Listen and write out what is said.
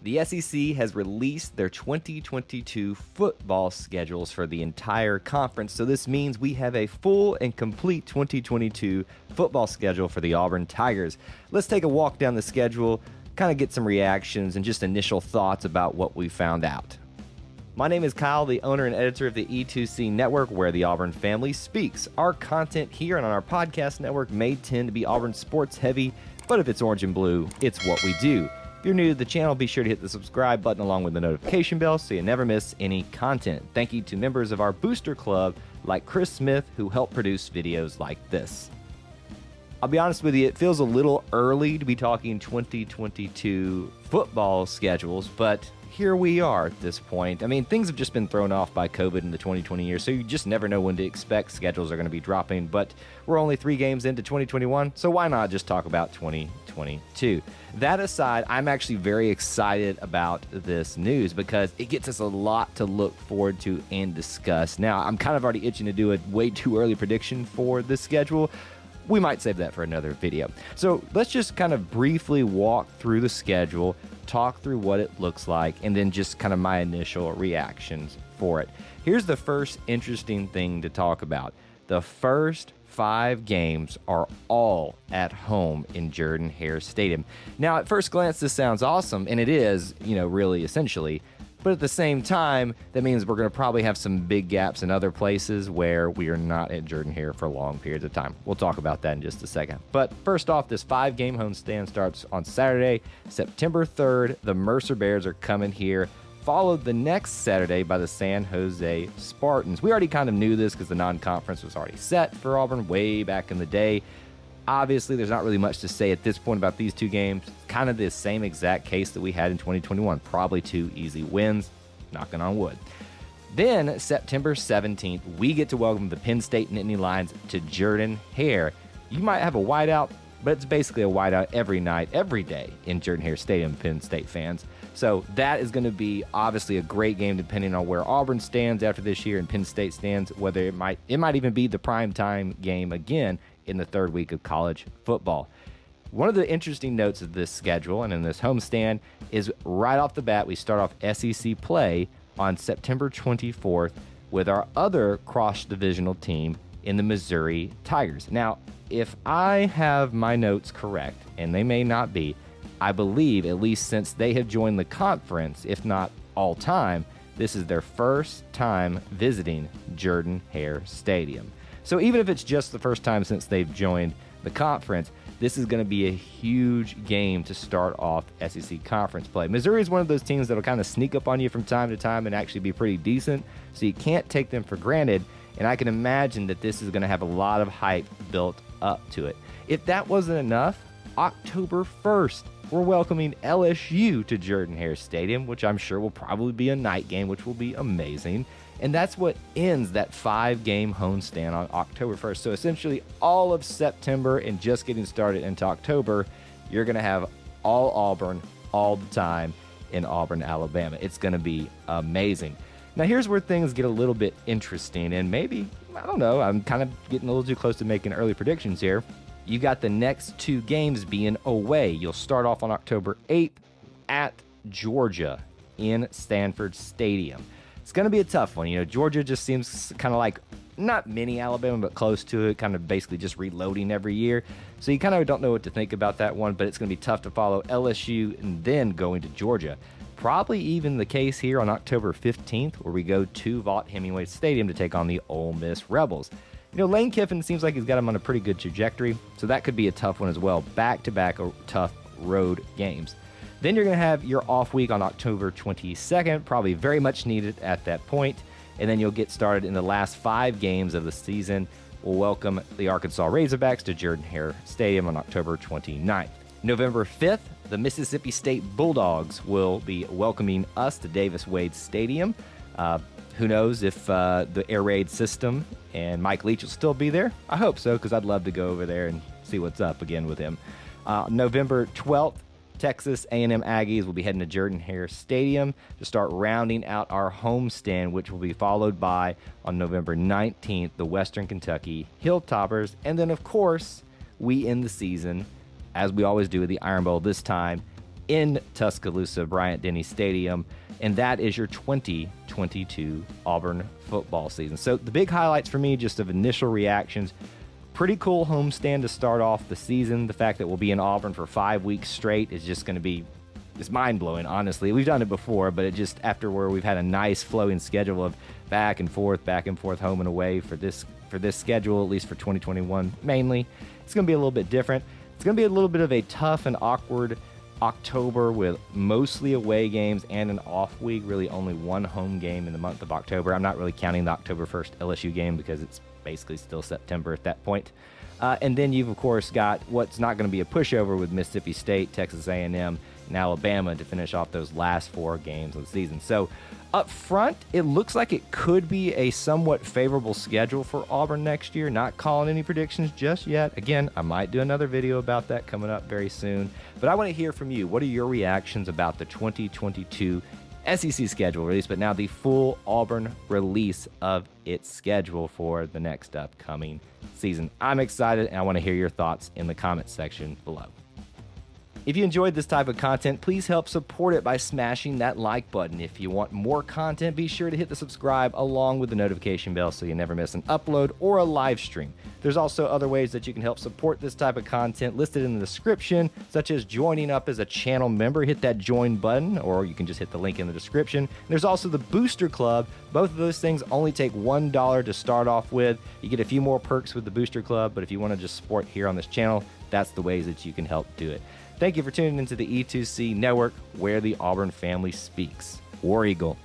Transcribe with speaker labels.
Speaker 1: The SEC has released their 2022 football schedules for the entire conference, so this means we have a full and complete 2022 football schedule for the Auburn Tigers. Let's take a walk down the schedule, kind of get some reactions and just initial thoughts about what we found out. My name is Kyle, the owner and editor of the E2C Network, where the Auburn family speaks. Our content here and on our podcast network may tend to be Auburn sports heavy, but if it's orange and blue, it's what we do. If you're new to the channel, be sure to hit the subscribe button along with the notification bell so you never miss any content. Thank you to members of our booster club like Chris Smith, who help produce videos like this. I'll be honest with you, it feels a little early to be talking 2022 football schedules, but here we are at this point. I mean, things have just been thrown off by COVID in the 2020 year, so you just never know when to expect schedules are going to be dropping, but we're only 3 games into 2021, so why not just talk about 2022? That aside, I'm actually very excited about this news because it gets us a lot to look forward to and discuss. Now, I'm kind of already itching to do a way too early prediction for this schedule. We might save that for another video. So let's just kind of briefly walk through the schedule, talk through what it looks like, and then just kind of my initial reactions for it. Here's the first interesting thing to talk about. The first 5 games are all at home in Jordan-Hare Stadium. Now, at first glance, this sounds awesome, and it is, really essentially. But at the same time, that means we're going to probably have some big gaps in other places where we are not at Jordan-Hare for long periods of time. We'll talk about that in just a second. But first off, this 5-game homestand starts on Saturday, September 3rd. The Mercer Bears are coming here, followed the next Saturday by the San Jose Spartans. We already kind of knew this because the non-conference was already set for Auburn way back in the day. Obviously, there's not really much to say at this point about these 2 games. Kind of the same exact case that we had in 2021. Probably 2 easy wins, knocking on wood. Then, September 17th, we get to welcome the Penn State Nittany Lions to Jordan-Hare. You might have a whiteout, but it's basically a whiteout every night, every day in Jordan-Hare Stadium, Penn State fans. So that is going to be obviously a great game depending on where Auburn stands after this year and Penn State stands, whether it might even be the primetime game again in the 3rd week of college football. One of the interesting notes of this schedule and in this homestand is right off the bat, we start off SEC play on September 24th with our other cross-divisional team in the Missouri Tigers. Now, if I have my notes correct, and they may not be, I believe, at least since they have joined the conference, if not all time, this is their first time visiting Jordan-Hare Stadium. So even if it's just the first time since they've joined the conference, this is going to be a huge game to start off SEC conference play. Missouri is one of those teams that'll kind of sneak up on you from time to time and actually be pretty decent, so you can't take them for granted, and I can imagine that this is going to have a lot of hype built up to it. If that wasn't enough, October 1st, we're welcoming LSU to Jordan-Hare Stadium, which I'm sure will probably be a night game, which will be amazing. And that's what ends that 5-game homestand on October 1st. So essentially all of September and just getting started into October, you're going to have all Auburn all the time in Auburn, Alabama. It's going to be amazing. Now here's where things get a little bit interesting, and maybe, I don't know, I'm kind of getting a little too close to making early predictions here. You got the next 2 games being away. You'll start off on October 8th at Georgia in Stanford Stadium. It's going to be a tough one. Georgia just seems kind of like not mini Alabama, but close to it, kind of basically just reloading every year. So you kind of don't know what to think about that one, but it's going to be tough to follow LSU and then going to Georgia. Probably even the case here on October 15th, where we go to Vaught-Hemingway Stadium to take on the Ole Miss Rebels. Lane Kiffin seems like he's got him on a pretty good trajectory, so that could be a tough one as well. Back-to-back tough road games. Then you're going to have your off week on October 22nd, probably very much needed at that point. And then you'll get started in the last 5 games of the season. We'll welcome the Arkansas Razorbacks to Jordan-Hare Stadium on October 29th. November 5th, the Mississippi State Bulldogs will be welcoming us to Davis-Wade Stadium. Who knows if the air raid system and Mike Leach will still be there? I hope so, because I'd love to go over there and see what's up again with him. November 12th, Texas A&M Aggies will be heading to Jordan-Hare Stadium to start rounding out our homestand, which will be followed by, on November 19th, the Western Kentucky Hilltoppers. And then, of course, we end the season, as we always do, with the Iron Bowl, this time in Tuscaloosa, Bryant-Denny Stadium, and that is your 2022 Auburn football season. So the big highlights for me, just of initial reactions, pretty cool homestand to start off the season. The fact that we'll be in Auburn for 5 weeks straight is just going to be it's mind-blowing, honestly. We've done it before, but it just, after where we've had a nice flowing schedule of back and forth, home and away for this schedule, at least for 2021 mainly, it's going to be a little bit different. It's going to be a little bit of a tough and awkward October with mostly away games and an off week, really only one home game in the month of October. I'm not really counting the October 1st LSU game because it's basically still September at that point. And then you've, of course, got what's not going to be a pushover with Mississippi State, Texas A&M, and Alabama to finish off those last 4 games of the season. So up front, it looks like it could be a somewhat favorable schedule for Auburn next year. Not calling any predictions just yet. Again, I might do another video about that coming up very soon. But I want to hear from you. What are your reactions about the 2022 SEC schedule release, but now the full Auburn release of its schedule for the next upcoming season? I'm excited, and I want to hear your thoughts in the comments section below. If you enjoyed this type of content, please help support it by smashing that like button. If you want more content, be sure to hit the subscribe along with the notification bell so you never miss an upload or a live stream. There's also other ways that you can help support this type of content listed in the description, such as joining up as a channel member. Hit that join button, or you can just hit the link in the description. There's also the Booster Club. Both of those things only take $1 to start off with. You get a few more perks with the Booster Club, but if you want to just support here on this channel, that's the ways that you can help do it. Thank you for tuning into the E2C Network, where the Auburn family speaks. War Eagle.